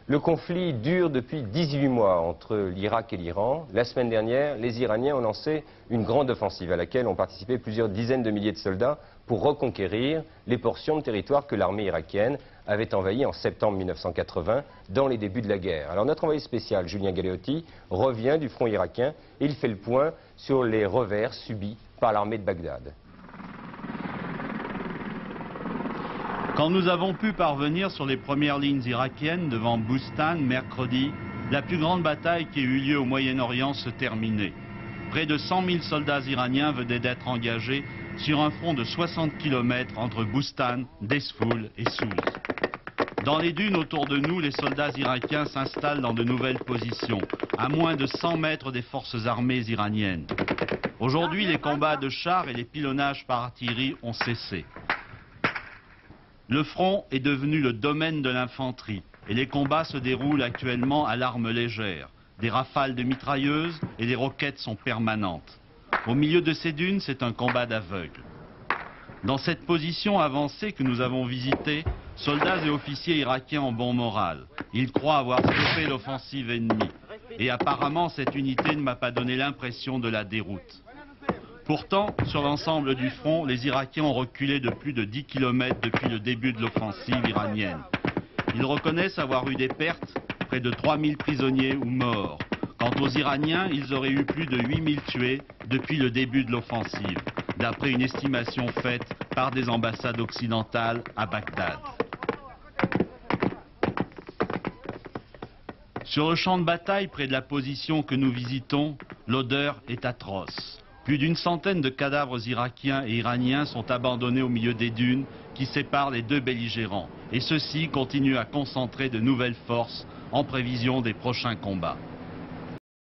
Le conflit dure depuis 18 mois entre l'Irak et l'Iran. La semaine dernière, les Iraniens ont lancé une grande offensive à laquelle ont participé plusieurs dizaines de milliers de soldats pour reconquérir les portions de territoire que l'armée irakienne avait envahies en septembre 1980 dans les débuts de la guerre. Alors notre envoyé spécial, Julien Galeotti, revient du front irakien et il fait le point sur les revers subis par l'armée de Bagdad. Quand nous avons pu parvenir sur les premières lignes irakiennes devant Boustan mercredi, la plus grande bataille qui a eu lieu au Moyen-Orient se terminait. Près de 100 000 soldats iraniens venaient d'être engagés sur un front de 60 km entre Boustan, Desfoul et Souz. Dans les dunes autour de nous, les soldats irakiens s'installent dans de nouvelles positions, à moins de 100 mètres des forces armées iraniennes. Aujourd'hui, les combats de chars et les pilonnages par artillerie ont cessé. Le front est devenu le domaine de l'infanterie et les combats se déroulent actuellement à l'arme légère. Des rafales de mitrailleuses et des roquettes sont permanentes. Au milieu de ces dunes, c'est un combat d'aveugles. Dans cette position avancée que nous avons visitée, soldats et officiers irakiens ont bon moral. Ils croient avoir stoppé l'offensive ennemie. Et apparemment, cette unité ne m'a pas donné l'impression de la déroute. Pourtant, sur l'ensemble du front, les Irakiens ont reculé de plus de 10 km depuis le début de l'offensive iranienne. Ils reconnaissent avoir eu des pertes, près de 3000 prisonniers ou morts. Quant aux Iraniens, ils auraient eu plus de 8000 tués depuis le début de l'offensive, d'après une estimation faite par des ambassades occidentales à Bagdad. Sur le champ de bataille, près de la position que nous visitons, l'odeur est atroce. Plus d'une centaine de cadavres irakiens et iraniens sont abandonnés au milieu des dunes qui séparent les deux belligérants. Et ceux-ci continuent à concentrer de nouvelles forces en prévision des prochains combats.